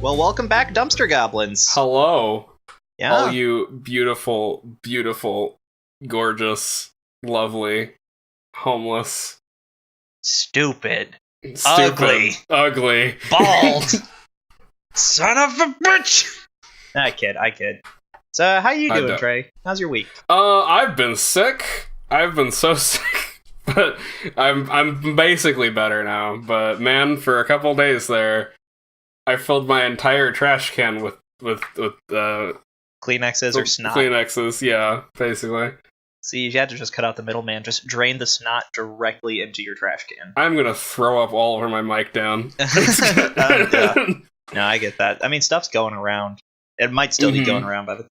Well, welcome back, Dumpster Goblins. Hello, Yeah. all you beautiful, beautiful, gorgeous, lovely, homeless, Stupid. stupid, ugly, Bald. Son of a bitch. I kid. So, how you doing, Trey? How's your week? I've been sick. I've been so sick, but I'm basically better now. But man, for a couple days there, I filled my entire trash can with Kleenexes or snot? Kleenexes, yeah, basically. See, you had to just cut out the middleman. Just drain the snot directly into your trash can. I'm gonna throw up all over my mic down. Yeah. No, I get that. I mean, stuff's going around. It might still be going around, but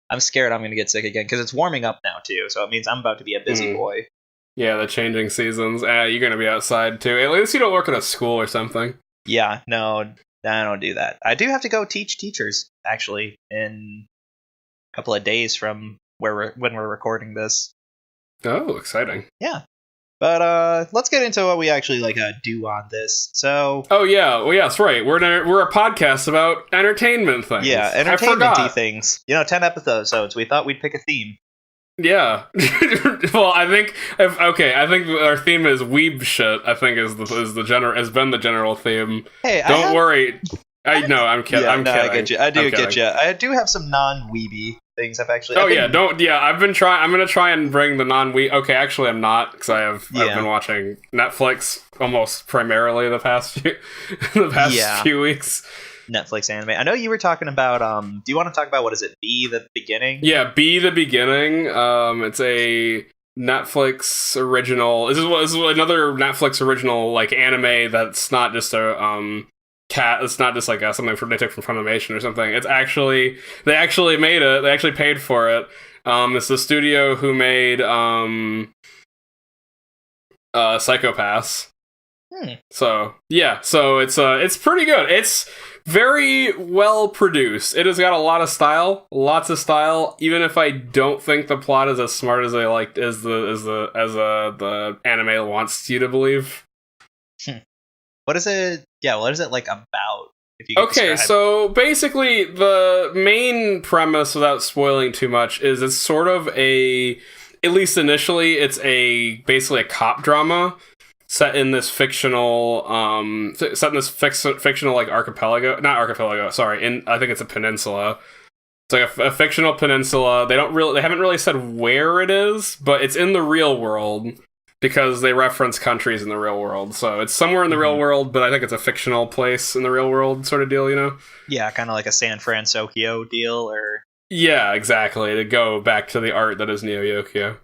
I'm scared I'm gonna get sick again because it's warming up now too. So it means I'm about to be a busy boy. Yeah, the changing seasons. You're gonna be outside too. At least you don't work at a school or something. Yeah, no, I don't do that. I do have to go teach teachers actually in a couple of days from when we're recording this. Oh, exciting! Yeah, but let's get into what we actually do on this. So, oh yeah, well yeah, that's right. We're a podcast about entertainment things. Yeah, entertainment-y things. 10 episodes. We thought we'd pick a theme. Yeah. Well, I think our theme is weeb shit. I think has been the general theme. Hey, don't worry. I'm kidding. Yeah, I'm kidding. I get you. I do get you. I do have some non-weeby things. I've actually. I've been trying. I'm gonna try and bring the non-weeb. Okay, actually, I'm not because I've been watching Netflix almost primarily the past few weeks. Netflix anime. I know you were talking about. Do you want to talk about what is it? Be the Beginning? Yeah, Be the Beginning. It's a Netflix original. This is another Netflix original anime that's not just a it's not just something they took from Funimation or something. It's actually they actually made it. They actually paid for it. It's the studio who made Psycho-Pass. So yeah, so it's pretty good. It's very well produced. It has got a lot of style, lots of style. Even if I don't think the plot is as smart as the anime wants you to believe. What is it? Yeah, what is it about? If you describe. So basically, the main premise, without spoiling too much, is it's sort of at least initially, it's basically a cop drama. Set in this fictional archipelago, not archipelago. Sorry, I think it's a peninsula. It's like a fictional peninsula. They haven't really said where it is, but it's in the real world because they reference countries in the real world. So it's somewhere in the real world, but I think it's a fictional place in the real world, sort of deal. Yeah, kind of like a San Francisco deal, or yeah, exactly. To go back to the art that is Neo Yokio.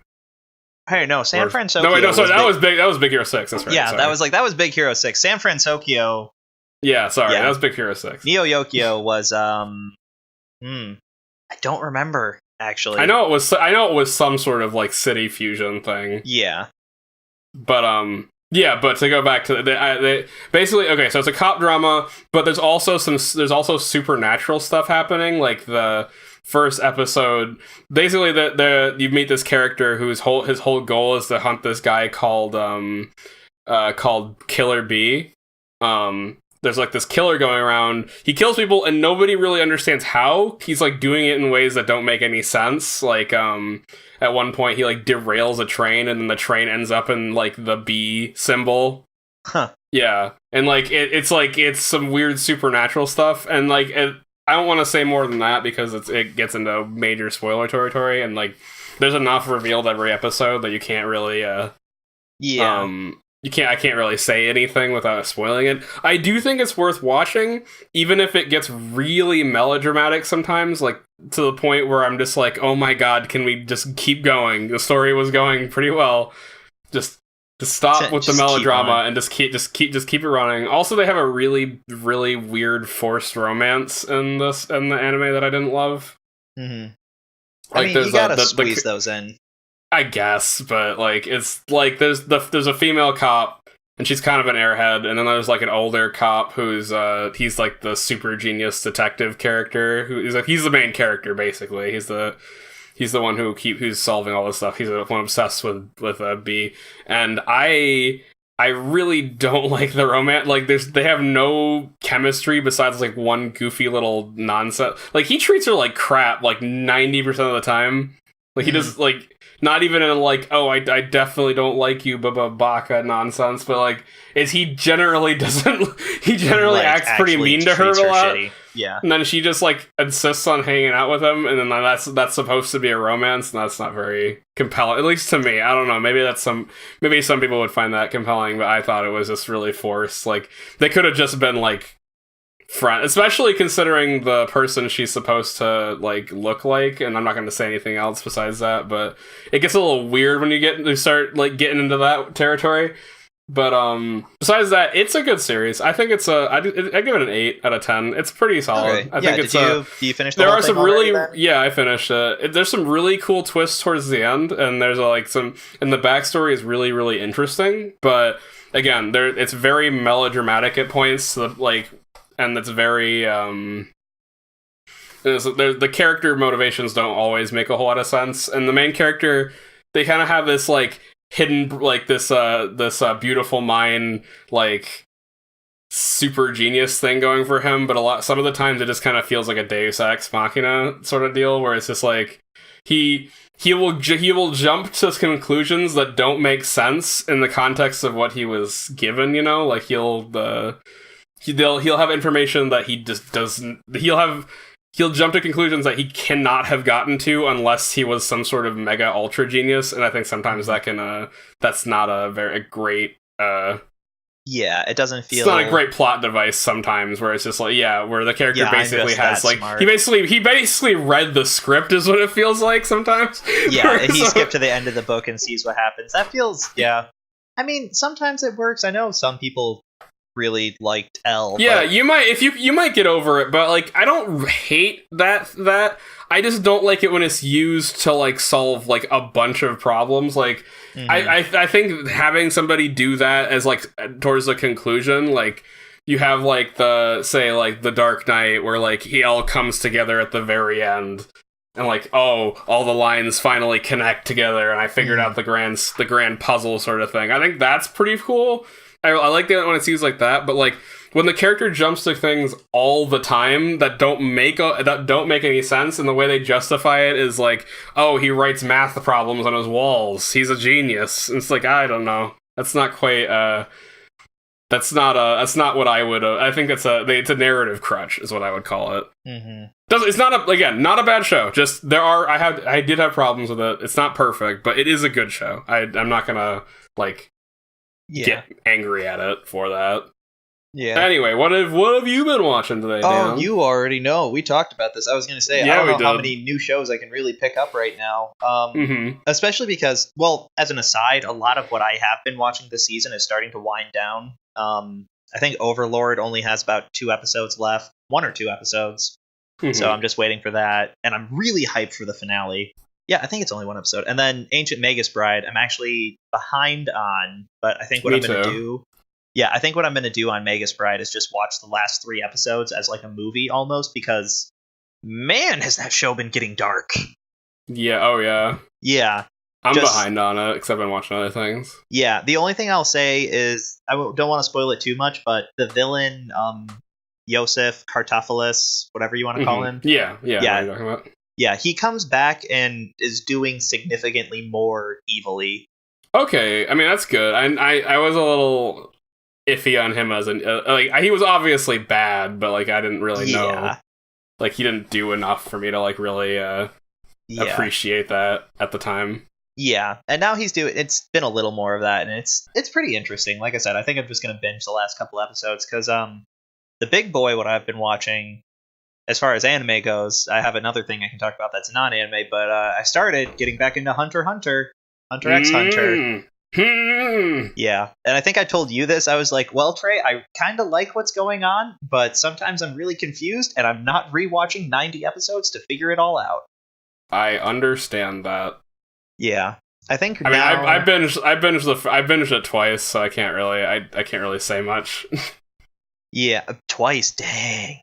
Hey, no, San Francisco. No, wait, no, sorry, that was Big Hero 6. That's right. Yeah, sorry. that was Big Hero 6. San Francisco. Yeah, sorry, that was Big Hero 6. Neo Yokio was I don't remember actually. I know it was some sort of city fusion thing. Yeah. But but to go back to they basically okay, so it's a cop drama, but there's also supernatural stuff happening. Like the first episode, basically you meet this character whose whole goal is to hunt this guy called Killer Bee. There's this killer going around. He kills people and nobody really understands how. He's doing it in ways that don't make any sense. At one point he derails a train and then the train ends up in the bee symbol. Huh. Yeah. And it's some weird supernatural stuff and I don't want to say more than that because it gets into major spoiler territory and there's enough revealed every episode that you can't really I can't really say anything without spoiling it. I do think it's worth watching, even if it gets really melodramatic sometimes, to the point where I'm just oh my god, can we just keep going? The story was going pretty well. Just stop with the melodrama and just keep it running. Also, they have a really, really weird forced romance in the anime that I didn't love. Mm-hmm. I mean, you gotta squeeze those in. I guess, but it's there's a female cop and she's kind of an airhead, and then there's an older cop who's he's the super genius detective character he's the main character basically. He's the one who's solving all this stuff. He's the one obsessed with B, and I I really don't like the romance. Like, they have no chemistry besides like one goofy little nonsense. Like, he treats her like crap like 90% of the time. Like, he does, like, not even in like, oh, I definitely don't like you, baka nonsense, but like, he generally like, acts pretty mean to her a lot. Shitty. Yeah. And then she just like insists on hanging out with him, and then that's supposed to be a romance, and that's not very compelling, at least to me. I don't know. Maybe some people would find that compelling, but I thought it was just really forced. Like, they could have just been like friend, especially considering the person she's supposed to like look like. And I'm not going to say anything else besides that, but it gets a little weird when you start like getting into that territory. But besides that, it's a good series. I think I give it an 8 out of 10. It's pretty solid. Okay. Do you finish the there whole are thing some really already, I finished it. There's some really cool twists towards the end, and there's and the backstory is really, really interesting. But again, it's very melodramatic at points, and it's very the character motivations don't always make a whole lot of sense. And the main character, they kind of have this like hidden, like this beautiful mind, like super genius thing going for him, but some of the times it just kind of feels like a Deus Ex Machina sort of deal, where it's just like he will jump to conclusions that don't make sense in the context of what he was given, you know. Like he'll have information that he just doesn't. He'll jump to conclusions that he cannot have gotten to unless he was some sort of mega ultra genius, and I think sometimes that's not a very great. Yeah, it doesn't feel. It's not a great plot device sometimes, where it's just like, where the character basically has like smart. he basically read the script is what it feels like sometimes. Yeah, and he skipped to the end of the book and sees what happens. That feels I mean, sometimes it works. I know some people really liked L. Yeah, you might get over it, but like I don't hate that. I just don't like it when it's used to like solve like a bunch of problems. Like I think having somebody do that as like towards the conclusion, like you have like the Dark Knight, where like he all comes together at the very end. And like, oh, all the lines finally connect together, and I figured out the grand puzzle sort of thing. I think that's pretty cool. I like it when it's used like that, but like when the character jumps to things all the time that don't make any sense, and the way they justify it is like, oh, he writes math problems on his walls, he's a genius. And it's like, I don't know, that's not quite. That's not what I would. I think it's a narrative crutch, is what I would call it. Mm-hmm. It's not a bad show. Just I did have problems with it. It's not perfect, but it is a good show. I'm not gonna get angry at it for that. Yeah. Anyway, what have you been watching today, Dan? Oh, you already know. We talked about this. I was going to say, I don't know how many new shows I can really pick up right now. Especially because, well, as an aside, a lot of what I have been watching this season is starting to wind down. I think Overlord only has about 2 episodes left. 1 or 2 episodes. So I'm just waiting for that. And I'm really hyped for the finale. Yeah, I think it's only 1 episode. And then Ancient Magus Bride, I'm actually behind on, but I think what I'm going to do... Yeah, I think what I'm going to do on Magus Bride is just watch the last 3 episodes as like a movie almost, because, man, has that show been getting dark. Yeah, oh yeah. Yeah. I'm behind on it, because I've been watching other things. Yeah, the only thing I'll say is, don't want to spoil it too much, but the villain, Yosef Kartophilus, whatever you want to call him. Yeah. What are you talking about? Yeah, he comes back and is doing significantly more evilly. Okay, I mean, that's good. I was a little iffy on him as he was obviously bad, but like I didn't really know, like he didn't do enough for me to like really appreciate that at the time. Yeah, and now it's been a little more of that, and it's pretty interesting. Like I said, I think I'm just gonna binge the last couple episodes, because the big boy, what I've been watching as far as anime goes, I have another thing I can talk about that's non-anime, but I started getting back into Hunter x Hunter. Yeah, and I think I told you this. I was like, well, Trey, I kind of like what's going on, but sometimes I'm really confused, and I'm not rewatching 90 episodes to figure it all out. I understand that. Yeah, I think. I mean, I binged it twice, so I can't really say much. Yeah, twice. Dang.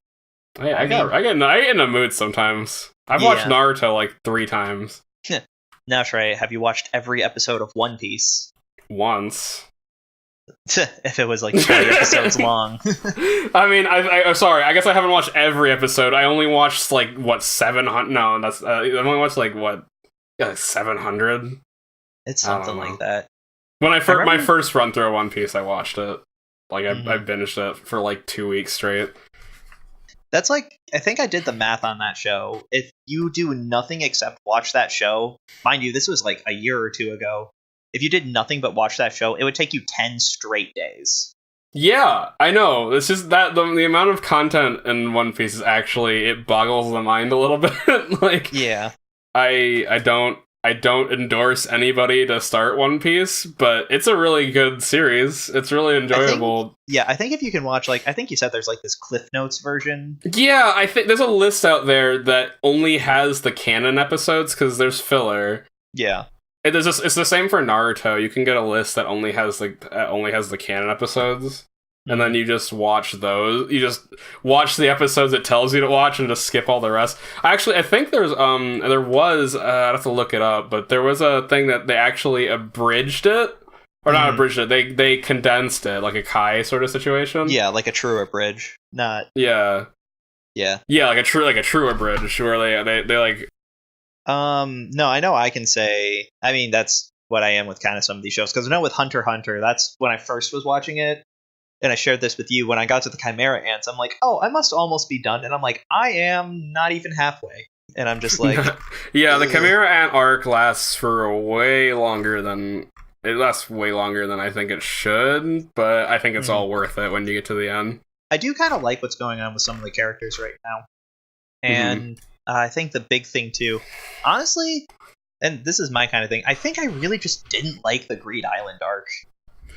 I get in a mood sometimes. I've watched Naruto like 3 times. Now, Trey, have you watched every episode of One Piece? Once. If it was like 20 episodes long. I mean, I'm sorry. I guess I haven't watched every episode. I only watched like what 700. No, that's I only watched like what 700. It's something like that. When my first run through of One Piece, I watched it. Like I binged it for like 2 weeks straight. That's like, I think I did the math on that show. If you do nothing except watch that show, mind you, this was like a year or two ago. If you did nothing but watch that show, it would take you 10 straight days. Yeah, I know. It's just that the amount of content in One Piece is actually, it boggles the mind a little bit. Like, yeah, I don't endorse anybody to start One Piece, but it's a really good series. It's really enjoyable. I think if you can watch, like, I think you said there's like this Cliff Notes version. Yeah, I think there's a list out there that only has the canon episodes because there's filler. Yeah. It's the same for Naruto. You can get a list that only has the canon episodes, and then you just watch those. You just watch the episodes it tells you to watch, and just skip all the rest. I think there was I have to look it up, but there was a thing that they actually abridged it, or not abridged it. They condensed it, like a Kai sort of situation. Yeah, like a true abridge, not. Yeah, like a true abridge where they like. No, I know I can say, I mean, that's what I am with kind of some of these shows. Because I know with Hunter x Hunter, that's when I first was watching it. And I shared this with you. When I got to the Chimera Ants, I'm like, oh, I must almost be done. And I'm like, I am not even halfway. And I'm just like... yeah, the Chimera Ant arc lasts for way longer than I think it should. But I think it's all worth it when you get to the end. I do kind of like what's going on with some of the characters right now. And... I think the big thing, too, honestly, and this is my kind of thing, I think I really just didn't like the Greed Island arc.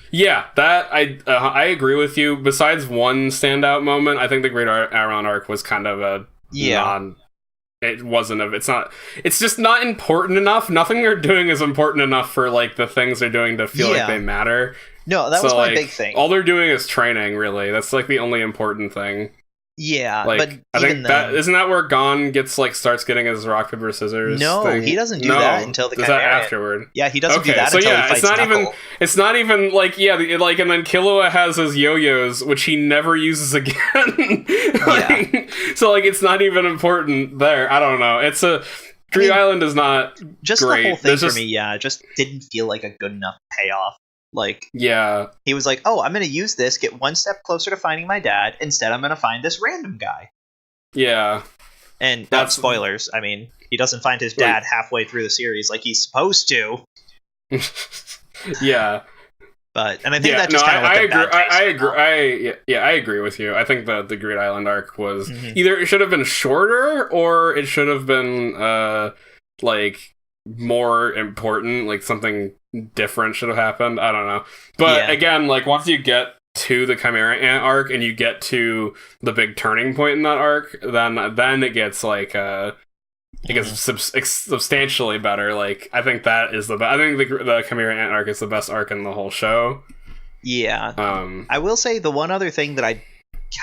Yeah, that, I agree with you. Besides one standout moment, I think the Greed Island arc was kind of a it's just not important enough. Nothing they're doing is important enough for, like, the things they're doing to feel like they matter. No, that was my big thing. All they're doing is training, really. That's, like, the only important thing. Yeah, like, but I think that isn't that where Gon starts getting his rock paper scissors. No, thing? He doesn't do that until the. Is that afterward? Yeah, he doesn't do that until he fights Knuckle. It's not even like and then Killua has his yo-yos, which he never uses again. So it's not even important there. I don't know. It's Greed Island is not just great. The whole thing for me. Yeah, just didn't feel like a good enough payoff. He was like, oh, I'm going to use this, get one step closer to finding my dad. Instead, I'm going to find this random guy. Yeah. And that's spoilers. I mean, he doesn't find his dad halfway through the series like he's supposed to. Yeah. And I think that just kind of I agree with you. I think the Greed Island arc was either it should have been shorter or it should have been more important, like something different should have happened. I don't know. But again, once you get to the Chimera Ant arc and you get to the big turning point in that arc, then it gets substantially better. I think that is I think the Chimera Ant arc is the best arc in the whole show. Yeah. I will say the one other thing that I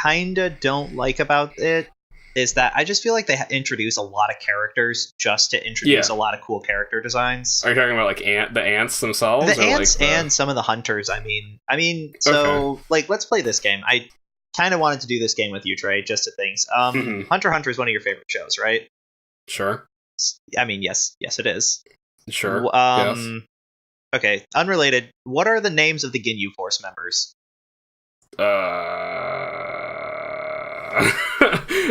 kinda don't like about it is that I just feel like they introduce a lot of characters just to introduce a lot of cool character designs. Are you talking about the ants themselves? The ants and some of the hunters. I mean, so let's play this game. I kind of wanted to do this game with you, Trey, just to things. Hunter x Hunter is one of your favorite shows, right? Sure. I mean, yes, it is. Sure. Yes. Okay, unrelated. What are the names of the Ginyu Force members?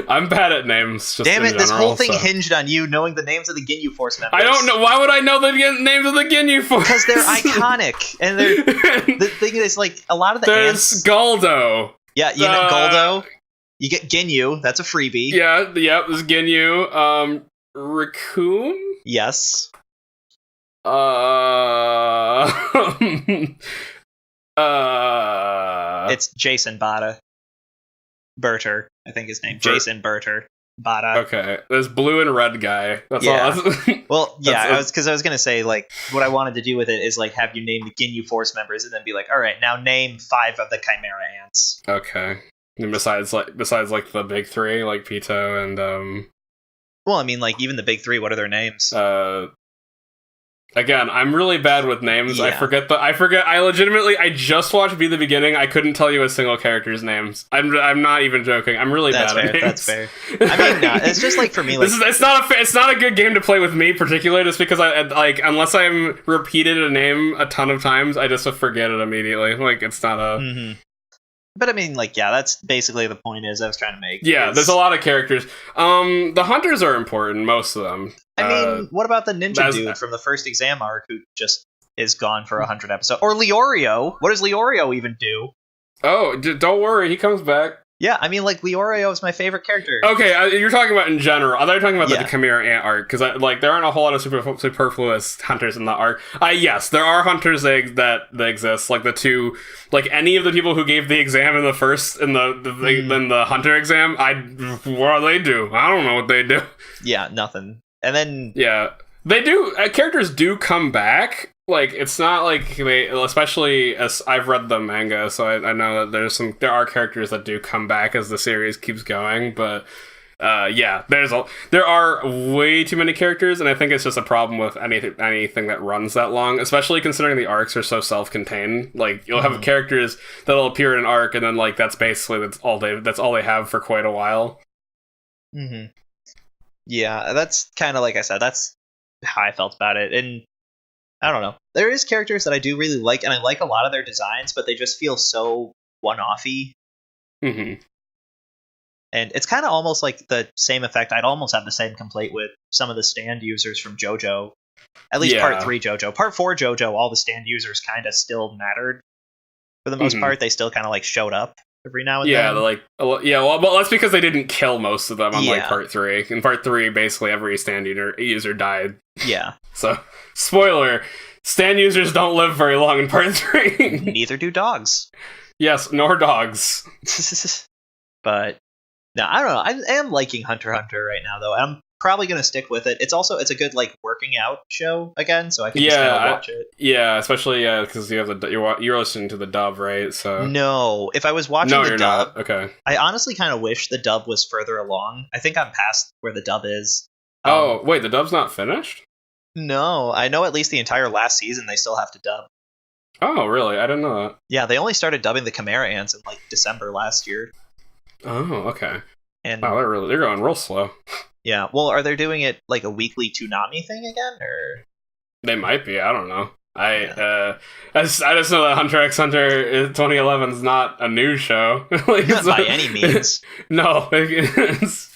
I'm bad at names. Just damn it! General, this whole thing hinged on you knowing the names of the Ginyu Force members. I don't know. Why would I know the names of the Ginyu Force? Because they're iconic, and the thing is, a lot of the ants. There's Guldo. Yeah, you get Guldo. You get Ginyu. That's a freebie. Yeah. There's Ginyu. Raccoon. Yes. It's Jason Bada. Berter, I think his name. Jason Berter. Bada. Okay. There's blue and red guy. That's all. Well, yeah, I was going to say, what I wanted to do with it is, have you name the Ginyu Force members and then be like, all right, now name 5 of the Chimera Ants. Okay. And besides the big 3, Pito and, Well, I mean, even the big 3, what are their names? Again, I'm really bad with names. Yeah. I just watched Be the Beginning. I couldn't tell you a single character's names. I'm not even joking. I'm really bad at names. That's fair. I mean, no, it's just like for me, like it's not a good game to play with me, particularly just because I like unless I'm repeated a name a ton of times, I just forget it immediately. Like it's not a. Mm-hmm. But I mean, like, yeah, that's basically the point I was trying to make. Yeah, there's a lot of characters. The hunters are important, most of them. I mean, what about the ninja dude from the first exam arc who just is gone for 100 episodes? Or Leorio? What does Leorio even do? Oh, don't worry, he comes back. Yeah, I mean, like, Leorio is my favorite character. Okay, you're talking about in general. I thought you were talking about the Chimera Ant arc, because there aren't a whole lot of superfluous hunters in the arc. Yes, there are hunters that exist, like the two, like any of the people who gave the exam in the first, in the hunter exam, what do they do? I don't know what they do. Yeah, nothing. And then... Yeah, they do, characters do come back. Like, it's not like they, especially as I've read the manga, so I know that there are characters that do come back as the series keeps going, but yeah, there are way too many characters, and I think it's just a problem with anything that runs that long, especially considering the arcs are so self-contained. Like, you'll have characters that'll appear in an arc, and then like that's all they have for quite a while. Mm-hmm. Yeah, that's kind of like I said, that's how I felt about it, and I don't know. There is characters that I do really like, and I like a lot of their designs, but they just feel so one-offy. Mm-hmm. And it's kind of almost like the same effect. I'd almost have the same complaint with some of the stand users from JoJo. At least Part 3 JoJo. Part 4 JoJo, all the stand users kind of still mattered. For the most part, they still kind of like showed up every now and then. Well, that's because they didn't kill most of them on like Part 3. In Part 3, basically every stand user died. Yeah. So, spoiler, stand users don't live very long in Part 3. Neither do dogs. Yes, nor dogs. But, no, I don't know. I am liking Hunter x Hunter right now, though. I'm probably going to stick with it. It's a good, like, working out show, again, so I can just watch it. Yeah, especially, because you have you're listening to the dub, right? So no, if I was watching the dub... not. Okay. I honestly kind of wish the dub was further along. I think I'm past where the dub is. Wait, the dub's not finished? No, I know at least the entire last season they still have to dub. Oh, really? I didn't know that. Yeah, they only started dubbing the Chimera Ants in like December last year. Oh, okay. And wow, they're going real slow. Yeah, well, are they doing it like a weekly Toonami thing again, or they might be? I don't know. I just know that Hunter x Hunter 2011 is not a new show, like, not by any means. No, it's...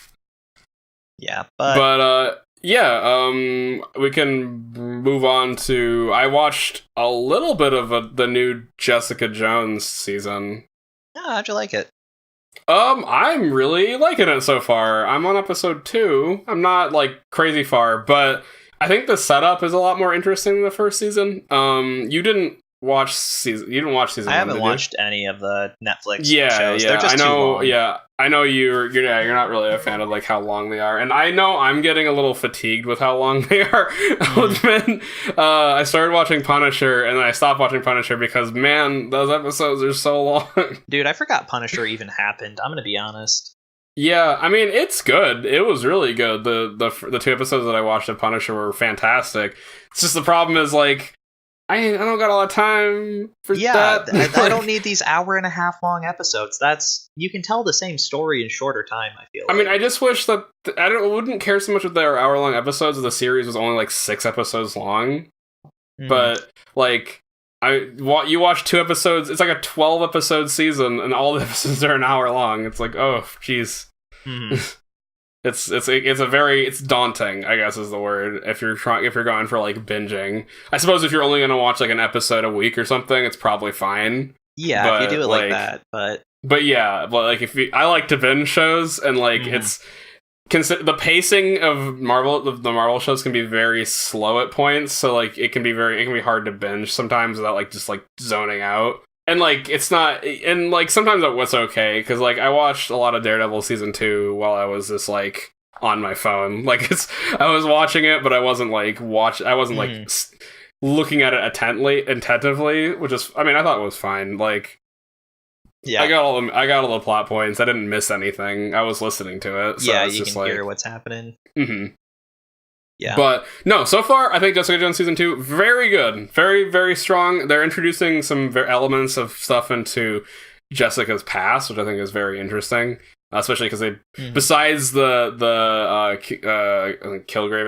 Yeah, but we can move on to... I watched a little bit of the new Jessica Jones season. Yeah, how'd you like it? I'm really liking it so far. I'm on episode 2. I'm not, like, crazy far, but I think the setup is a lot more interesting than the first season. You didn't watch season 1, I haven't watched any of the Netflix shows. Yeah, they're just I know, too long. Yeah, I know you're not really a fan of like how long they are, and I know I'm getting a little fatigued with how long they are. I started watching Punisher, and then I stopped watching Punisher because, man, those episodes are so long. Dude, I forgot Punisher even happened. I'm gonna be honest. Yeah, I mean, it's good. It was really good. The 2 episodes that I watched of Punisher were fantastic. It's just the problem is, like, I don't got a lot of time for that. I don't need these hour-and-a-half long episodes. You can tell the same story in shorter time, I feel like. I mean, I just wish that... wouldn't care so much if they were hour-long episodes if the series was only, like, 6 episodes long. But, like, you watch 2 episodes, it's like a 12-episode season, and all the episodes are an hour long. It's like, oh, jeez. It's daunting, I guess is the word, if you're going for like binging. I suppose if you're only gonna watch like an episode a week or something, it's probably fine. Yeah, but, if you do it like that, but like I like to binge shows, and like the pacing of the Marvel shows can be very slow at points, so like it can be hard to binge sometimes without like just like zoning out. And, like, it's not... And, like, sometimes that was okay, because, like, I watched a lot of Daredevil Season 2 while I was just, like, on my phone. Like, I was watching it, but I wasn't, like, looking at it attentively, which is... I mean, I thought it was fine. Like... Yeah. I got all the plot points. I didn't miss anything. I was listening to it. So yeah, you can hear what's happening. Mm-hmm. Yeah. But no, so far I think Jessica Jones season 2 very good, very very strong. They're introducing some elements of stuff into Jessica's past, which I think is very interesting. Especially because they, besides the Kilgrave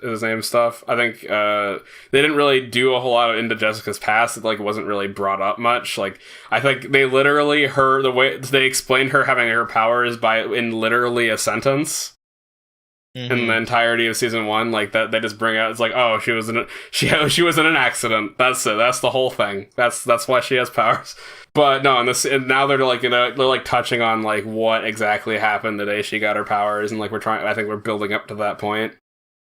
his name stuff, I think they didn't really do a whole lot into Jessica's past. It like wasn't really brought up much. Like I think they literally the way they explained her having her powers in literally a sentence. In the entirety of season 1, like that, they just bring out. It's like, oh, she was in an accident. That's it. That's the whole thing. That's why she has powers. But no, and now they're like, they're like touching on like what exactly happened the day she got her powers, and like I think we're building up to that point.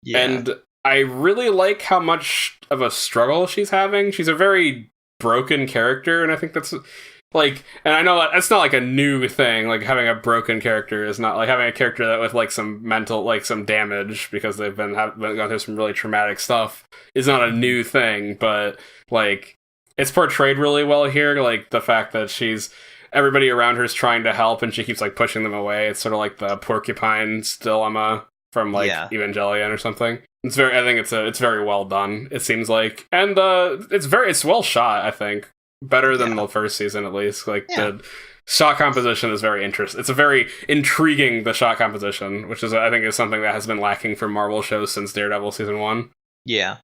Yeah. And I really like how much of a struggle she's having. She's a very broken character, and I think that's. Like, and I know that's not like a new thing. Like having a broken character is not like having a character that with like some mental, like some damage because they've been gone through some really traumatic stuff is not a new thing. But like, it's portrayed really well here. Like the fact that everybody around her is trying to help and she keeps like pushing them away. It's sort of like the porcupine's dilemma from like Evangelion or something. I think it's very well done. It seems like, and it's well shot. I think. Better than the first season, at least. Like the shot composition is very interesting. It's a very intriguing the shot composition, which is I think is something that has been lacking from Marvel shows since Daredevil season 1. Yeah,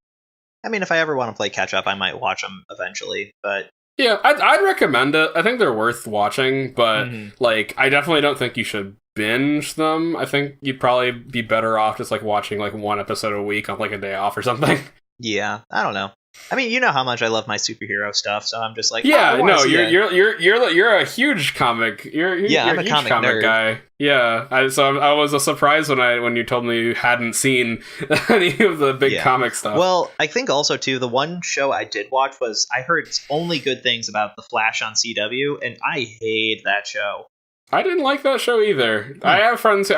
I mean, if I ever want to play catch up, I might watch them eventually. But yeah, I'd recommend it. I think they're worth watching, but like I definitely don't think you should binge them. I think you'd probably be better off just like watching like one episode a week on like a day off or something. Yeah, I don't know. I mean, you know how much I love my superhero stuff, so I'm just like, yeah, no, you're a huge comic. I'm a huge comic nerd. Guy. Yeah, I was surprised when you told me you hadn't seen any of the big comic stuff. Well, I think also too the one show I did watch was I heard only good things about The Flash on CW, and I hate that show. I didn't like that show either. I have friends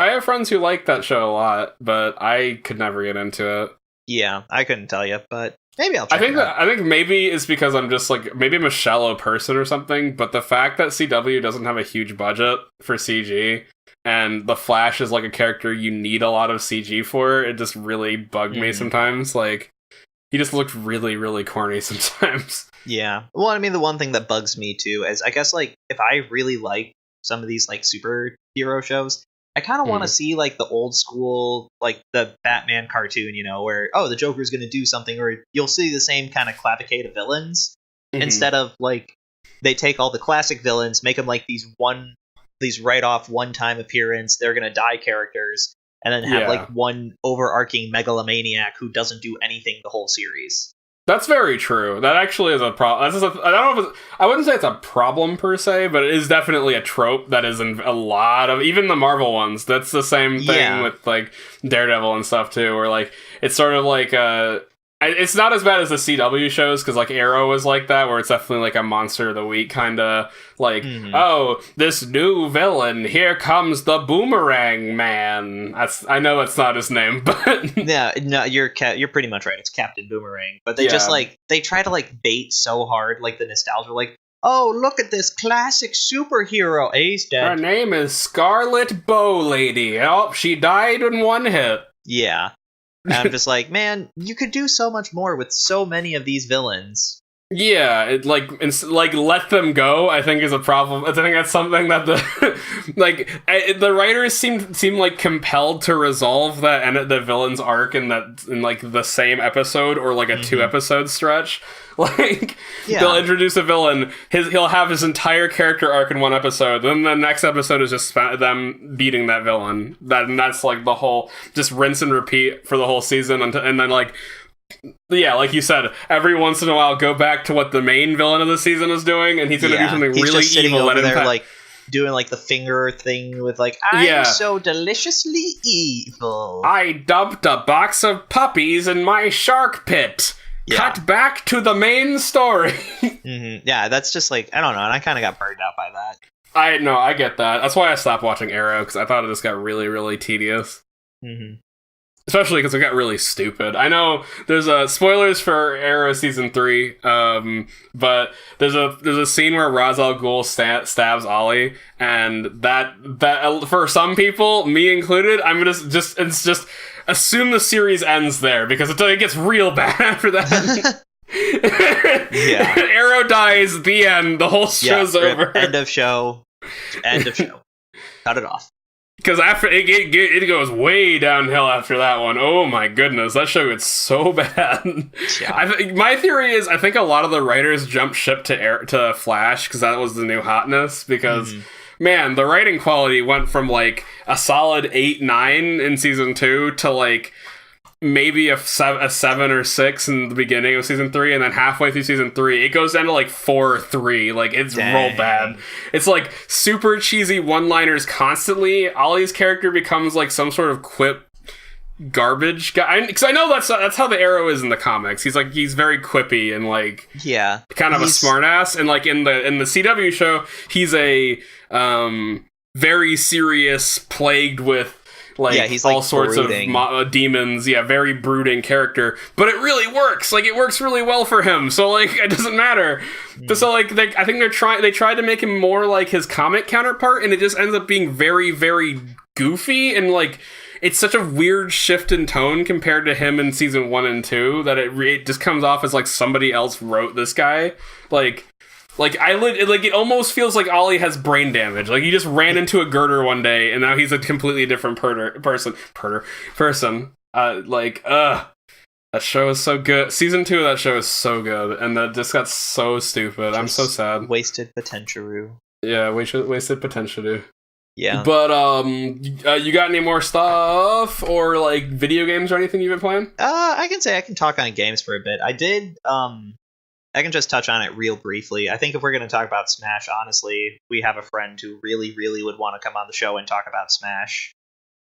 who like that show a lot, but I could never get into it. Yeah, I couldn't tell you, but maybe I'll check it out. I think maybe it's because I'm just like, maybe I'm a shallow person or something, but the fact that CW doesn't have a huge budget for CG, and The Flash is like a character you need a lot of CG for, it just really bugged me sometimes. Like, he just looked really, really corny sometimes. Yeah. Well, I mean, the one thing that bugs me too is, I guess, like, if I really like some of these, like, superhero shows, I kind of want to see like the old school, like the Batman cartoon, where, oh, the Joker's going to do something, or you'll see the same kind of clavicated of villains instead of like they take all the classic villains, make them like these write-off one-time appearance, they're going to die characters, and then have like one overarching megalomaniac who doesn't do anything the whole series. That's very true. That actually is a problem. I don't know if I wouldn't say it's a problem per se, but it is definitely a trope that is in a lot of, even the Marvel ones. That's the same thing with like Daredevil and stuff too, where like it's sort of like it's not as bad as the CW shows, because like Arrow is like that, where it's definitely like a monster of the week kind of like, oh, this new villain, here comes the Boomerang Man. I know that's not his name, but yeah, no, you're pretty much right. It's Captain Boomerang, but they just like they try to like bait so hard, like the nostalgia, like, oh, look at this classic superhero. He's dead. Her name is Scarlet Bow Lady. Oh, she died in one hit. Yeah. And I'm just like, man, you could do so much more with so many of these villains. Yeah, it's like let them go, I think is a problem. I think that's something that the writers seem like compelled to resolve that and the villain's arc in like the same episode or like a 2-episode stretch. Like they'll introduce a villain, he'll have his entire character arc in one episode, then the next episode is just them beating that villain. That's like the whole just rinse and repeat for the whole season, and then like. Yeah, like you said, every once in a while, go back to what the main villain of the season is doing, and he's going to do something really just sitting evil. Over there, like doing like the finger thing with like, I'm so deliciously evil. I dumped a box of puppies in my shark pit. Cut back to the main story. Yeah, that's just like, I don't know, and I kind of got burned out by that. I get that. That's why I stopped watching Arrow, because I thought it just got really, really tedious. Especially because it got really stupid. I know there's spoilers for Arrow season 3, but there's a scene where Ra's al Ghul stabs Ollie, and that for some people, me included, I'm gonna just it's just assume the series ends there, because it gets real bad after that. Yeah. Arrow dies, the end, the whole show's over. End of show. Cut it off. Because after it goes way downhill after that one. Oh my goodness, that show gets so bad. Yeah. My theory is I think a lot of the writers jumped ship to Flash because that was the new hotness. Because man, the writing quality went from like a solid 8-9 in season 2 to like maybe a 7 or 6 in the beginning of season 3, and then halfway through season 3 it goes down to like 4 or 3. Like, it's real bad. It's like super cheesy one-liners constantly. Ollie's character becomes like some sort of quip garbage guy, because I know that's how the Arrow is in the comics. He's very quippy and like kind of a smartass, and like in the CW show he's a very serious, plagued with he's all sorts brooding. Of demons. Yeah, very brooding character. But it really works. Like, it works really well for him. So, like, it doesn't matter. So, like, I think they tried to make him more like his comic counterpart, and it just ends up being very, very goofy. And, like, it's such a weird shift in tone compared to him in season 1 and 2 that it just comes off as, like, somebody else wrote this guy. It almost feels like Ollie has brain damage. Like, he just ran into a girder one day, and now he's a completely different person. That show is so good. Season 2 of that show is so good, and that just got so stupid. I'm so sad. Wasted potential. Yeah, wasted potential. Yeah. But, you got any more stuff, or, like, video games or anything you've been playing? I can say I can talk on games for a bit. I can just touch on it real briefly. I think if we're going to talk about Smash, honestly, we have a friend who really, really would want to come on the show and talk about Smash.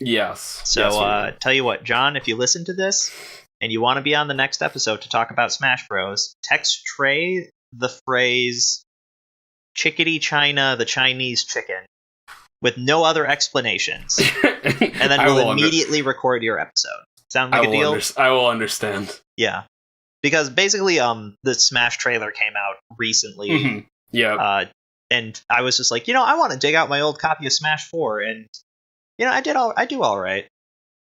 Yes. So, tell you what, John, if you listen to this and you want to be on the next episode to talk about Smash Bros., text Trey the phrase "Chickadee China, the Chinese chicken," with no other explanations, and then we'll immediately record your episode. Sound like a deal? I will understand. Yeah. Because basically, the Smash trailer came out recently. Mm-hmm. Yeah. And I was just like, I want to dig out my old copy of Smash 4, and I do all right.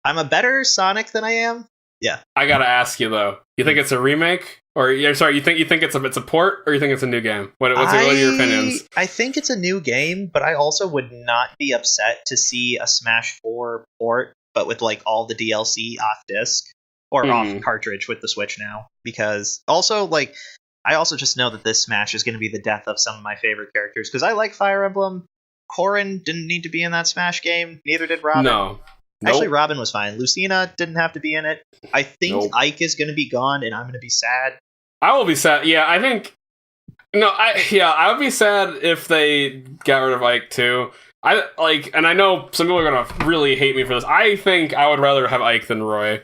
I'm a better Sonic than I am. Yeah. I gotta ask you though. You think it's a remake, or you think it's a port, or you think it's a new game? What are your opinions? I think it's a new game, but I also would not be upset to see a Smash 4 port, but with like all the DLC off disc. Or off cartridge with the Switch now. Because also, like, I also just know that this Smash is going to be the death of some of my favorite characters. Because I like Fire Emblem. Corrin didn't need to be in that Smash game. Neither did Robin. No. Actually, Robin was fine. Lucina didn't have to be in it. I think Ike is going to be gone, and I'm going to be sad. I will be sad. Yeah, I think... I would be sad if they got rid of Ike, too. And I know some people are going to really hate me for this. I think I would rather have Ike than Roy.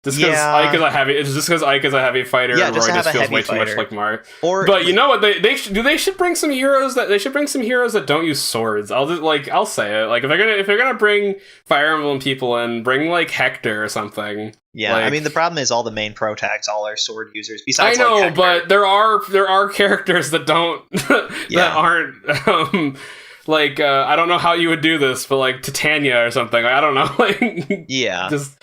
Just because Ike is a heavy fighter, and Roy just feels way too much like Mario. But you know what? They should bring some heroes that don't use swords. I'll say it. Like, if they're gonna bring Fire Emblem people in, bring like Hector or something. Yeah, I mean the problem is all the main pro tags all are sword users. Besides, I know, like but there are characters that don't that aren't. I don't know how you would do this, but like Titania or something. I don't know. Just.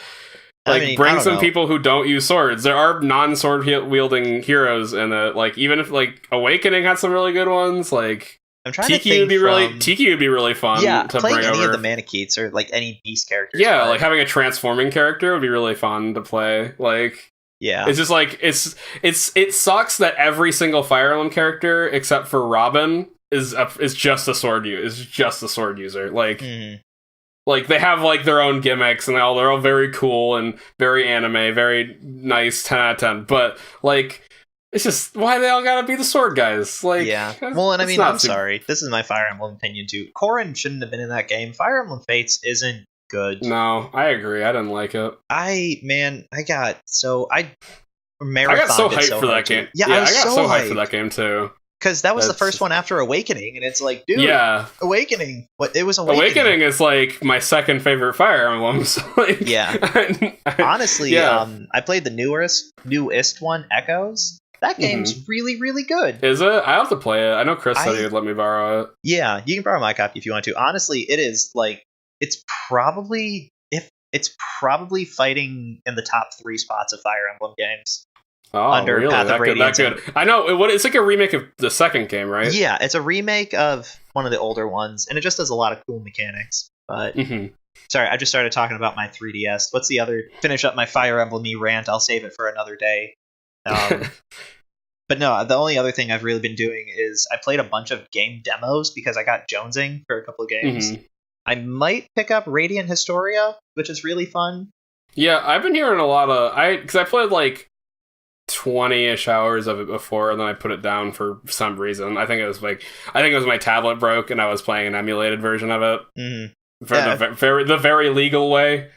Bring some people who don't use swords. There are non-sword wielding heroes in it. Like, even if like Awakening had some really good ones, like I'm trying Tiki would be really fun. Yeah, to playing bring any over. of the Manicheets or like any beast characters. Yeah, like having a transforming character would be really fun to play. Like, yeah, it's just like it sucks that every single Fire Emblem character except for Robin is just a sword user. Like. Like, they have, like, their own gimmicks, and they're all very cool and very anime, very nice, 10 out of 10. But, like, it's just, why they all gotta be the sword guys? Like, yeah. Well, and I mean, I'm sorry. This is my Fire Emblem opinion, too. Corrin shouldn't have been in that game. Fire Emblem Fates isn't good. No, I agree. I didn't like it. I got so hyped for that game. Yeah, I got so hyped for that game, too. Because that was the first one after Awakening, and it's like, dude, Awakening. What it was Awakening is like my second favorite Fire Emblem. So like, honestly, I played the newest one, Echoes. That game's really, really good. Is it? I have to play it. I know Chris said he would let me borrow it. Yeah, you can borrow my copy if you want to. Honestly, it is like it's probably It's probably fighting in the top 3 spots of Fire Emblem games. Oh, under really? Path of Radiance. That good. I know. It's like a remake of the second game, right? Yeah, it's a remake of one of the older ones, and it just has a lot of cool mechanics. But sorry, I just started talking about my 3DS. What's the other? Finish up my Fire Emblem-y rant. I'll save it for another day. But no, the only other thing I've really been doing is I played a bunch of game demos because I got jonesing for a couple of games. I might pick up Radiant Historia, which is really fun. Yeah, I've been hearing a lot of... Because I played like 20-ish hours of it before, and then I put it down for some reason. I think it was my tablet broke, and I was playing an emulated version of it. The very legal way.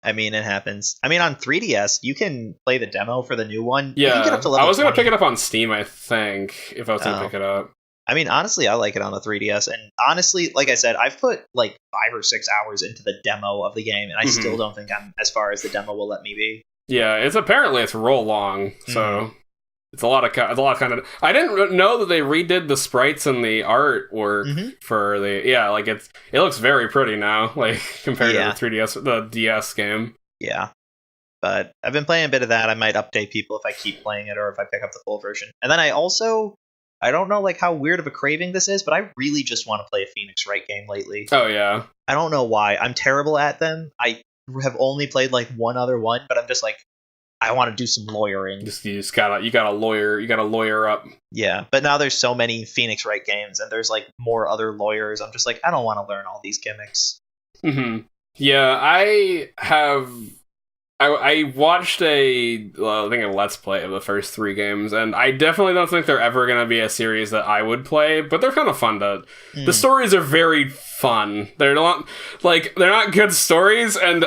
I mean, it happens. I mean, on 3DS, you can play the demo for the new one. Yeah, you can get up to level I was going to 20. pick it up on Steam, I think, if I was going to pick it up. I mean, honestly, I like it on the 3DS. And honestly, like I said, I've put like 5 or 6 hours into the demo of the game, and I still don't think I'm as far as the demo will let me be. Yeah, it's real long, so it's a lot of kind of. I didn't know that they redid the sprites and the artwork for the it looks very pretty now, like compared to the DS game. Yeah, but I've been playing a bit of that. I might update people if I keep playing it or if I pick up the full version. And then I don't know like how weird of a craving this is, but I really just want to play a Phoenix Wright game lately. Oh yeah, I don't know why. I'm terrible at them. I have only played like one other one, but I'm just like, I want to do some lawyering. You gotta lawyer up. Yeah, but now there's so many Phoenix Wright games, and there's like more other lawyers. I'm just like, I don't want to learn all these gimmicks. Yeah, I watched I think a Let's Play of the first 3 games, and I definitely don't think they're ever going to be a series that I would play, but they're kind of fun to... The stories are very fun. They're not good stories, and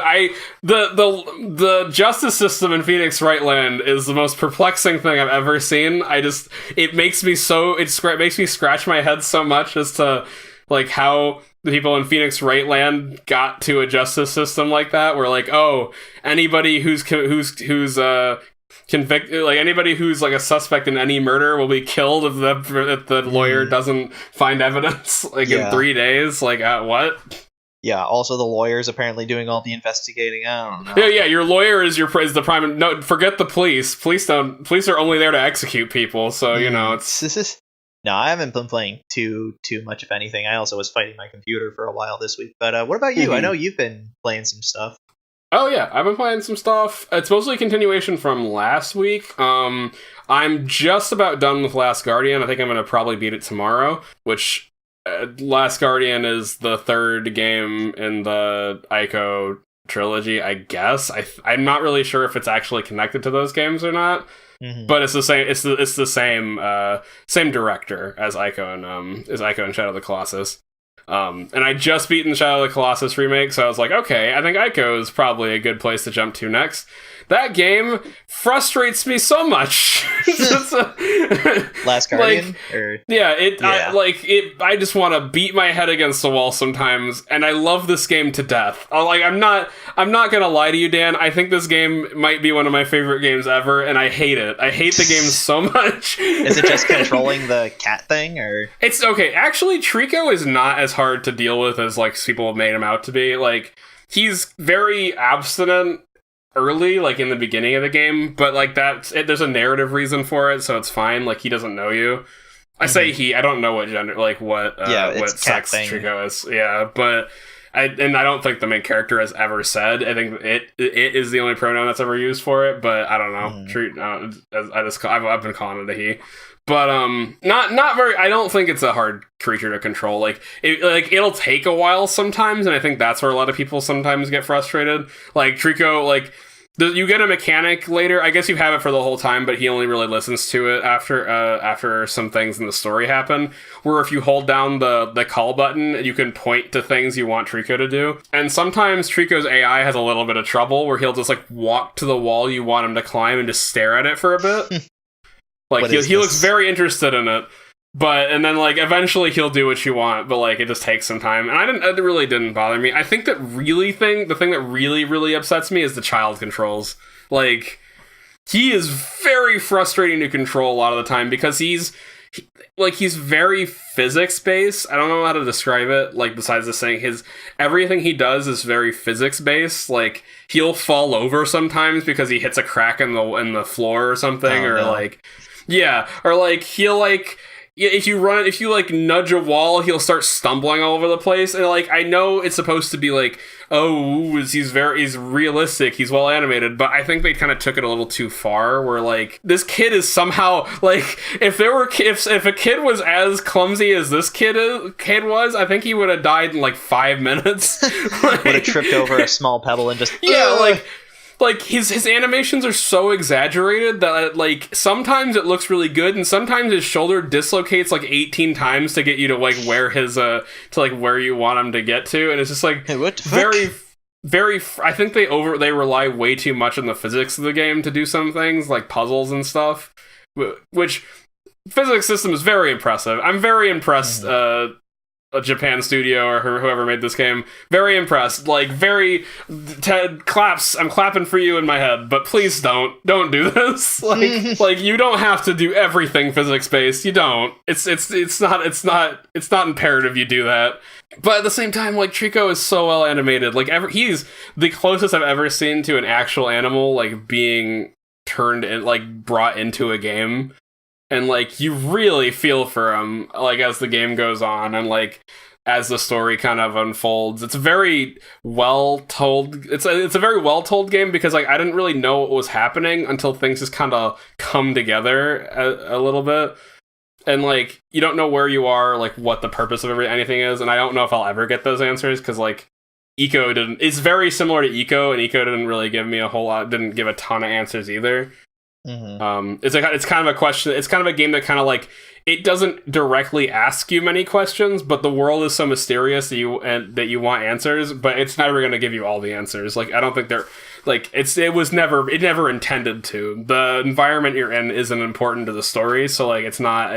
the justice system in Phoenix Wright Land is the most perplexing thing I've ever seen. It makes me scratch my head so much as to like how the people in Phoenix Wright Land got to a justice system like that, where like, oh, anybody who's convicted, like anybody who's like a suspect in any murder will be killed if the lawyer doesn't find evidence in 3 days. Like, what? Yeah. Also, the lawyer's apparently doing all the investigating. I don't know. Yeah. Your lawyer is the prime. No, forget the police. Police are only there to execute people. So you know it's. No, I haven't been playing too much, if anything. I also was fighting my computer for a while this week. But what about you? I know you've been playing some stuff. Oh, yeah. I've been playing some stuff. It's mostly a continuation from last week. I'm just about done with Last Guardian. I think I'm going to probably beat it tomorrow, which Last Guardian is the 3rd game in the Ico trilogy, I guess. I'm not really sure if it's actually connected to those games or not. But it's the same. It's the same director as Ico and Shadow of the Colossus. And I just beaten Shadow of the Colossus remake, so I was like, okay, I think Ico is probably a good place to jump to next. That game frustrates me so much. Last Guardian? I just want to beat my head against the wall sometimes, and I love this game to death. I'm not gonna lie to you, Dan. I think this game might be one of my favorite games ever, and I hate it. I hate the game so much. Is it just controlling the cat thing, or? It's okay. Actually, Trico is not as hard to deal with as like people have made him out to be. Like, he's very abstinent early, like in the beginning of the game, but like there's a narrative reason for it, so it's fine. Like, he doesn't know you. I say he. I don't know what gender, like what sex Trico is. Yeah, but I don't think the main character has ever said. I think it is the only pronoun that's ever used for it. But I don't know. I've been calling it a he. But not very. I don't think it's a hard creature to control. Like it'll take a while sometimes, and I think that's where a lot of people sometimes get frustrated. Like Trico, like you get a mechanic later. I guess you have it for the whole time, but he only really listens to it after some things in the story happen. Where if you hold down the call button, you can point to things you want Trico to do. And sometimes Trico's AI has a little bit of trouble, where he'll just like walk to the wall you want him to climb and just stare at it for a bit. Like, he looks very interested in it, and then, like, eventually he'll do what you want, but, like, it just takes some time, and it really didn't bother me. I think that the thing that really, really upsets me is the child controls. Like, he is very frustrating to control a lot of the time, because he's he's very physics based. I don't know how to describe it. Like, besides just saying everything he does is very physics based. Like, he'll fall over sometimes because he hits a crack in the floor or something, or like he'll like. Yeah, if you like nudge a wall, he'll start stumbling all over the place. And like, I know it's supposed to be like, oh, he's realistic, he's well animated, but I think they kind of took it a little too far. Where like, this kid is somehow like, if a kid was as clumsy as this kid was, I think he would have died in like 5 minutes. Would have tripped over a small pebble and just Like his animations are so exaggerated that like sometimes it looks really good and sometimes his shoulder dislocates like 18 times to get you to like where his to like where you want him to get to, and it's just like, hey, what the very I think they rely way too much on the physics of the game to do some things like puzzles and stuff, which physics system is very impressive. I'm very impressed. A Japan studio or whoever made this game, very impressed. Like, very Ted claps. I'm clapping for you in my head, but please don't do this. Like you don't have to do everything physics based. You don't. It's not imperative you do that. But at the same time, like, Trico is so well animated. Like, he's the closest I've ever seen to an actual animal like being turned in, like brought into a game. And, like, you really feel for him, like, as the game goes on, and, like, as the story kind of unfolds. It's very well told. It's a very well told game because, like, I didn't really know what was happening until things just kind of come together a little bit. And, like, you don't know where you are, like, what the purpose of anything is, and I don't know if I'll ever get those answers, because, like, Eco didn't... It's very similar to Eco, and Eco didn't really give me didn't give a ton of answers either. Mm-hmm. It's kind of a question. It's kind of a game that kind of like, it doesn't directly ask you many questions, but the world is so mysterious that you want answers, but it's never going to give you all the answers. Like, I don't think they're like it never intended to. The environment you're in isn't important to the story, so like it's not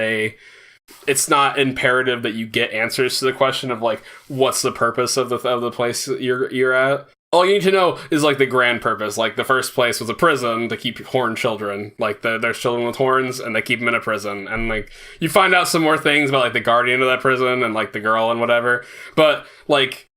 imperative that you get answers to the question of like what's the purpose of the place you're at. All you need to know is, like, the grand purpose. Like, the first place was a prison to keep horned children. Like, there's children with horns, and they keep them in a prison. And, like, you find out some more things about, like, the guardian of that prison and, like, the girl and whatever. But, like,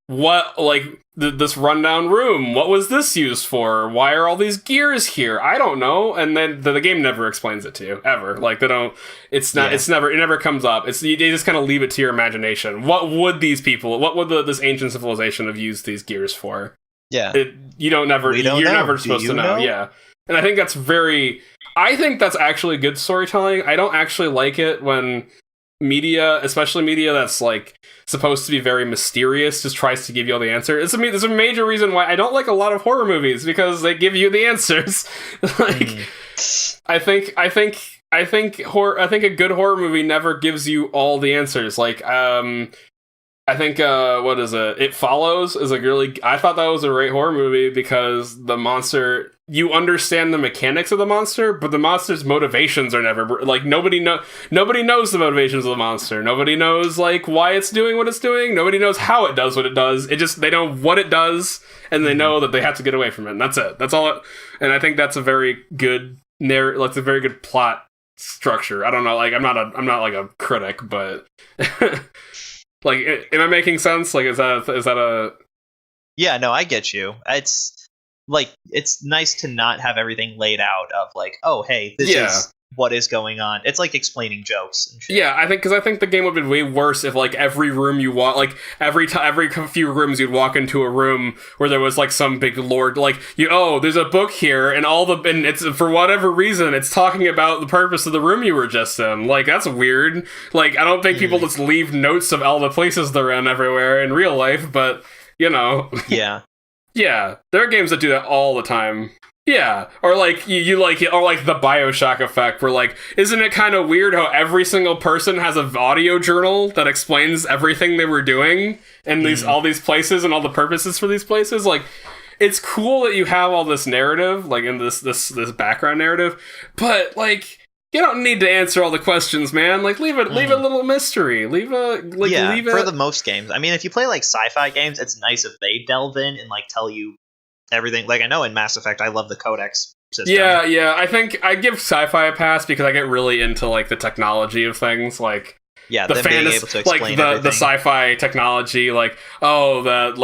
this rundown room, what was this used for? Why are all these gears here? I don't know. And then the game never explains it to you, ever. Like, they don't... It never comes up. They just kind of leave it to your imagination. What would this ancient civilization have used these gears for? Yeah. You're never supposed to know. Yeah. And I think that's actually good storytelling. I don't actually like it when media, especially media that's like supposed to be very mysterious, just tries to give you all the answers. There's a major reason why I don't like a lot of horror movies, because they give you the answers. I think a good horror movie never gives you all the answers. Like, I think, what is it? It Follows is like really... I thought that was a great horror movie because the monster... You understand the mechanics of the monster, but the monster's motivations are never... Like, nobody knows the motivations of the monster. Nobody knows, like, why it's doing what it's doing. Nobody knows how it does what it does. They know what it does, and they know that they have to get away from it. And that's it. That's all and I think that's a very good... Like, a very good plot structure. I don't know, like, I'm not like a critic, but... Like, am I making sense? Like, is that a... Yeah, no, I get you. It's, like, it's nice to not have everything laid out of, like, oh, hey, this is what is going on. It's like explaining jokes and shit. Yeah, I think the game would have been way worse if, like, every room you walk, like, every few rooms you'd walk into a room where there was, like, some big lord, like, there's a book here, and and it's, for whatever reason, it's talking about the purpose of the room you were just in. Like, that's weird. Like, I don't think people just leave notes of all the places they're in everywhere in real life, but, Yeah. Yeah, there are games that do that all the time. Yeah, or like or like the BioShock effect, where like, isn't it kind of weird how every single person has an audio journal that explains everything they were doing and all these places and all the purposes for these places? Like, it's cool that you have all this narrative, like in this background narrative, but like, you don't need to answer all the questions, man. Like, leave a little mystery. Leave it for the most games. I mean, if you play like sci-fi games, it's nice if they delve in and like tell you everything. Like, I know in Mass Effect, I love the Codex system. Yeah. I think I give sci-fi a pass because I get really into like the technology of things, like the fantasy, like the sci-fi technology, like all the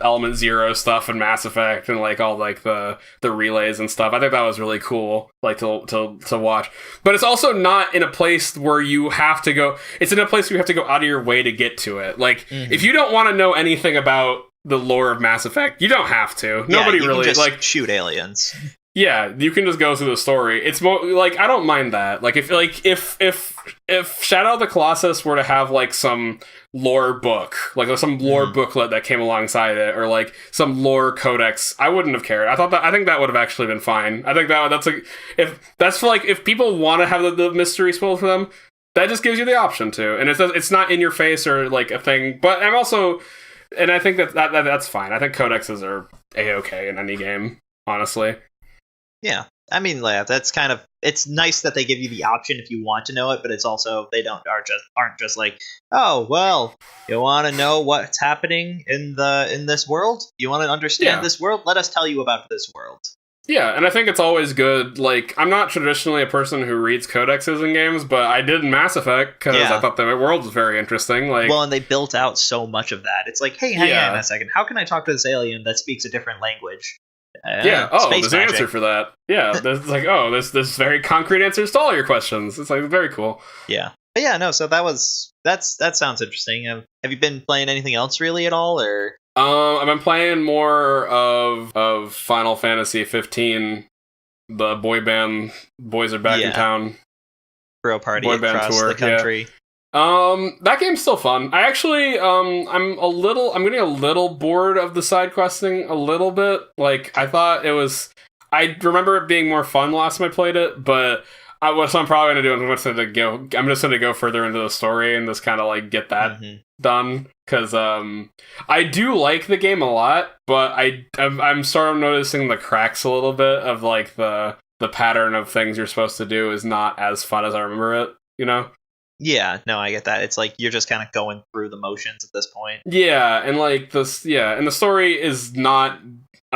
Element Zero stuff and Mass Effect and like all like the relays and stuff. I think that was really cool, like to watch. But it's also not in a place where you have to go. It's in a place where you have to go out of your way to get to it. Like if you don't want to know anything about the lore of Mass Effect, you don't have to. Nobody really can just like shoot aliens. Yeah, you can just go through the story. It's more like I don't mind that. Like if Shadow of the Colossus were to have like some lore book, like some lore booklet that came alongside it, or like some lore codex, I wouldn't have cared. I think that would have actually been fine. I think that's like if people want to have the mystery spoiled for them, that just gives you the option to, and it's not in your face or like a thing. But I'm also, and I think that's fine. I think codexes are a-okay in any game, honestly. Yeah, I mean, that's kind of, it's nice that they give you the option if you want to know it, but it's also they aren't just like, oh well, you want to know what's happening in this world? You want to understand this world? Let us tell you about this world. Yeah, and I think it's always good. Like, I'm not traditionally a person who reads codexes in games, but I did in Mass Effect because I thought the world was very interesting. Like, well, and they built out so much of that. It's like, hey, hang on a second, how can I talk to this alien that speaks a different language? There's an answer for that. Yeah, there's like, there's very concrete answers to all your questions. It's like very cool. Yeah, but yeah, no. So that sounds interesting. Have you been playing anything else really at all, or? I've been playing more of Final Fantasy 15. The boy band boys are back in town. Bro party across the country. Yeah. That game's still fun. I actually, I'm getting a little bored of the side questing a little bit. Like, I remember it being more fun last time I played it, but what I'm probably going to do is I'm just going to go further into the story and just kind of like get that done. Cause, I do like the game a lot, but I'm sort of noticing the cracks a little bit of like the pattern of things you're supposed to do is not as fun as I remember it, you know? Yeah, no, I get that. It's like you're just kind of going through the motions at this point. Yeah, and like and the story is not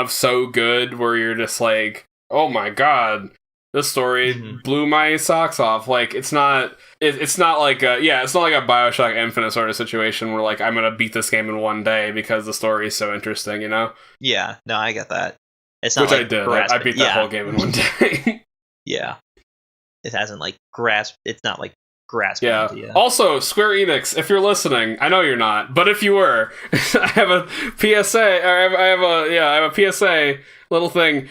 so good where you're just like, oh my god, this story blew my socks off. Like it's not like it's not like a BioShock Infinite sort of situation where like I'm gonna beat this game in one day because the story is so interesting, you know? Yeah, no, I get that. It's not which like I did. I beat that whole game in one day. Yeah, it hasn't like grasped. It's not like. Yeah. Also, Square Enix, if you're listening, I know you're not, but if you were, I have a PSA. Or I have a PSA little thing.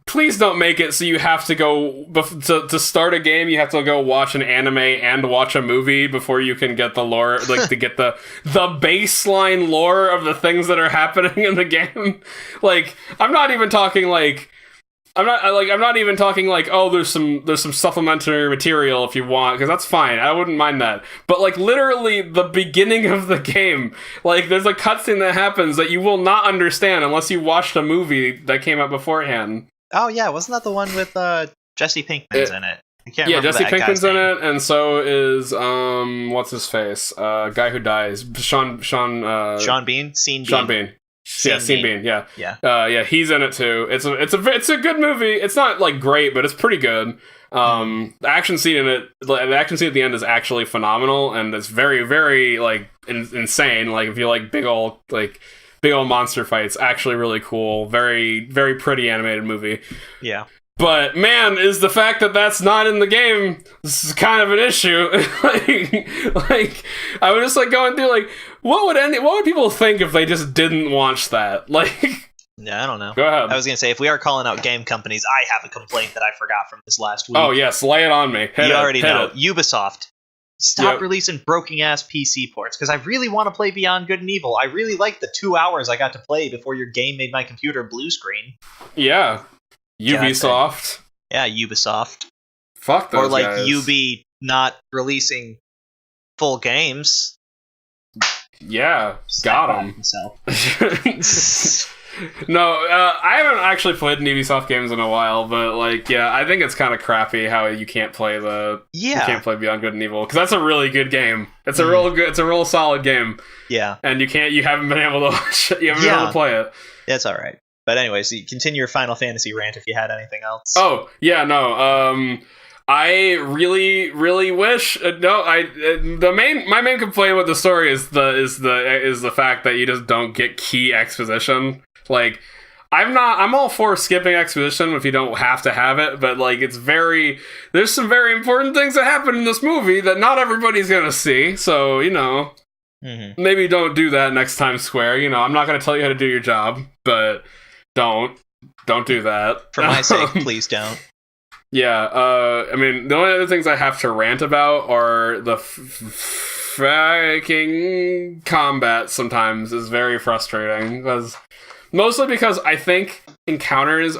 Please don't make it so you have to go to start a game. You have to go watch an anime and watch a movie before you can get the lore, like to get the baseline lore of the things that are happening in the game. Like, I'm not even talking like. I'm not even talking like, oh, there's some supplementary material if you want, because that's fine. I wouldn't mind that. But like literally the beginning of the game, like there's a cutscene that happens that you will not understand unless you watched a movie that came out beforehand. Oh yeah, wasn't that the one with Jesse Pinkman's in it? I can't remember Jesse Pinkman's in it, and so is what's his face? Guy who dies, Sean Bean, Sean Bean. Sean Bean, yeah, he's in it too. It's a good movie. It's not like great, but it's pretty good. The action scene at the end is actually phenomenal, and it's very, very like insane. Like if you like big old monster fights, actually really cool. Very, very pretty animated movie. Yeah. But man, is the fact that that's not in the game, this is kind of an issue. like I was just like going through like what would people think if they just didn't watch that? Like, yeah, I don't know. Go ahead. I was gonna say, if we are calling out game companies, I have a complaint that I forgot from this last week. Oh yes, lay it on me. You already know. Ubisoft. Stop releasing broken ass PC ports, because I really want to play Beyond Good and Evil. I really liked the 2 hours I got to play before your game made my computer blue screen. Yeah. Ubisoft. Yeah, Ubisoft. Fuck those guys. Or like guys. UB not releasing full games. Yeah, got him. No, I haven't actually played Ubisoft games in a while, but like, yeah, I think it's kind of crappy how you can't play you can't play Beyond Good and Evil, because that's a really good game. It's a real solid game. Yeah, and you haven't been able to been able to play it. It's all right. But anyways, you continue your Final Fantasy rant if you had anything else. Oh, yeah, no. I really, really wish. My main complaint with the story is the fact that you just don't get key exposition. Like, I'm all for skipping exposition if you don't have to have it, but like there's some very important things that happen in this movie that not everybody's gonna see. So maybe don't do that next time, Square. I'm not gonna tell you how to do your job, but don't do that. For my sake, please don't. Yeah, I mean, the only other things I have to rant about are the fucking combat sometimes is very frustrating. Mostly because I think the encounters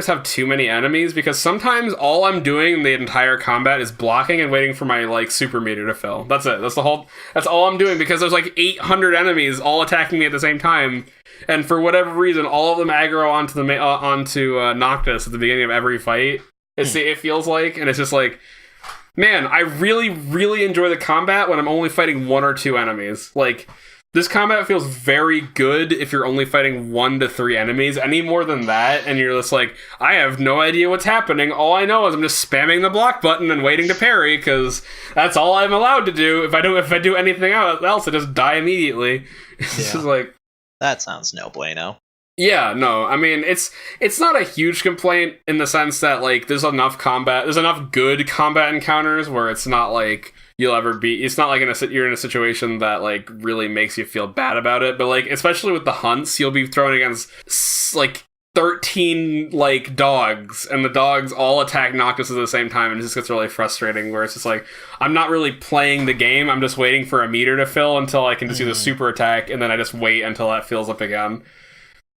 have too many enemies, because sometimes all I'm doing in the entire combat is blocking and waiting for my, like, super meter to fill. That's it. That's all I'm doing, because there's, like, 800 enemies all attacking me at the same time. And for whatever reason, all of them aggro onto Noctis at the beginning of every fight. It feels like, and it's just like, man, I really, really enjoy the combat when I'm only fighting 1 or 2 enemies. Like, this combat feels very good if you're only fighting 1 to 3 enemies. Any more than that, and you're just like, I have no idea what's happening. All I know is I'm just spamming the block button and waiting to parry, because that's all I'm allowed to do. If I do anything else, I just die immediately. It's just like, that sounds no bueno. Yeah, no, I mean, it's not a huge complaint in the sense that, like, there's enough good combat encounters where it's not like it's not like you're in a situation that, like, really makes you feel bad about it, but, like, especially with the hunts, you'll be thrown against, like, 13, like, dogs, and the dogs all attack Noctis at the same time, and it just gets really frustrating, where it's just like, I'm not really playing the game, I'm just waiting for a meter to fill until I can just do the super attack, and then I just wait until that fills up again.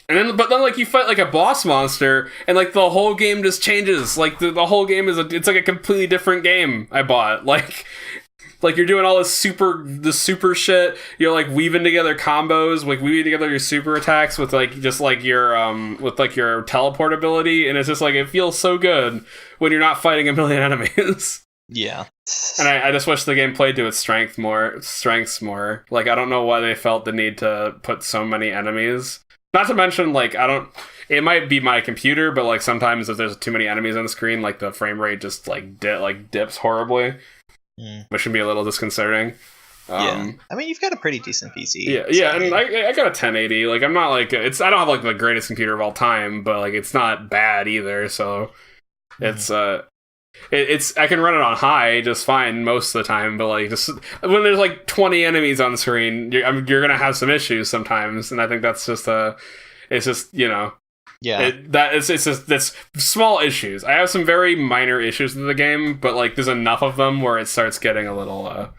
But then, like, you fight, like, a boss monster, and, like, the whole game just changes. Like, the whole game it's like a completely different game I bought. Like, you're doing all this super shit. You're, like, weaving together combos, like, weaving together your super attacks with, like, just, like, your teleport ability, and it's just, like, it feels so good when you're not fighting a million enemies. Yeah. And I just wish the game played to its strengths more. Like, I don't know why they felt the need to put so many enemies. Not to mention, like, it might be my computer, but, like, sometimes if there's too many enemies on the screen, like, the frame rate just, like, dips horribly. Which can be a little disconcerting. Yeah. I mean, you've got a pretty decent PC. Yeah, and I got a 1080. Like, I'm not, like, I don't have, like, the greatest computer of all time, but, like, it's not bad either, so it's, I can run it on high just fine most of the time, but, like, just when there's, like, 20 enemies on the screen, you're gonna have some issues sometimes, and I think that's just it's just, yeah, it's just that's small issues. I have some very minor issues with the game, but, like, there's enough of them where it starts getting a little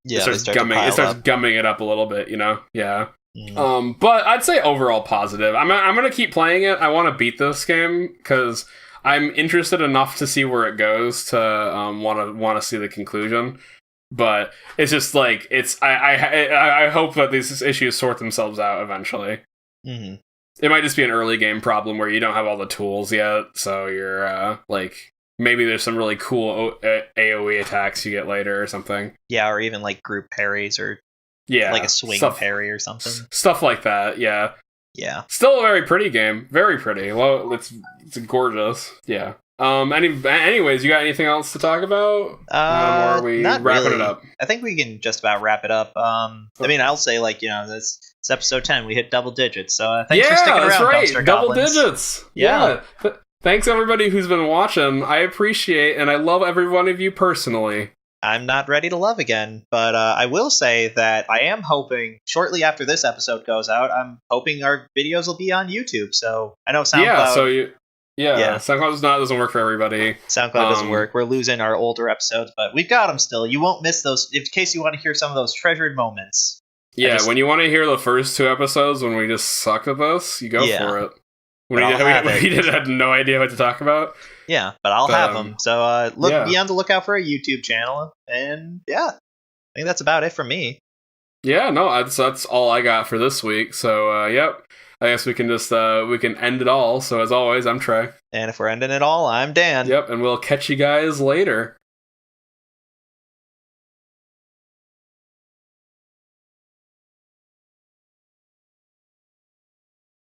it starts gumming it up a little bit, yeah. But I'd say overall positive. I'm gonna keep playing it. I want to beat this game because I'm interested enough to see where it goes to want to see the conclusion. But it's just like I hope that these issues sort themselves out eventually. Mm-hmm. It might just be an early game problem where you don't have all the tools yet, so you're like, maybe there's some really cool AoE attacks you get later or something. Yeah, or even like group parries or like a swing parry or something. Stuff like that, yeah. Yeah. Still a very pretty game. Very pretty. Well, it's gorgeous. Yeah. Anyways, you got anything else to talk about? Or are we wrapping it up? I think we can just about wrap it up. I mean, I'll say, like, this it's episode 10. We hit double digits. So thanks for sticking around, that's right. Dumpster Double Goblins. Digits. Yeah. Thanks, everybody who's been watching. I appreciate and I love every one of you personally. I'm not ready to love again, but I will say that I am hoping, shortly after this episode goes out, I'm hoping our videos will be on YouTube. So I know SoundCloud... SoundCloud doesn't work for everybody. SoundCloud doesn't work. We're losing our older episodes, but we've got them still. You won't miss those, in case you want to hear some of those treasured moments. Yeah, when you want to hear the first 2 episodes when we just sucked at this, you go for it. We had no idea what to talk about. Yeah, but I'll have them. So be on the lookout for a YouTube channel. And yeah, I think that's about it for me. Yeah, no, that's all I got for this week. So yep, I guess we can just we can end it all. So as always, I'm Trey. And if we're ending it all, I'm Dan. Yep, and we'll catch you guys later.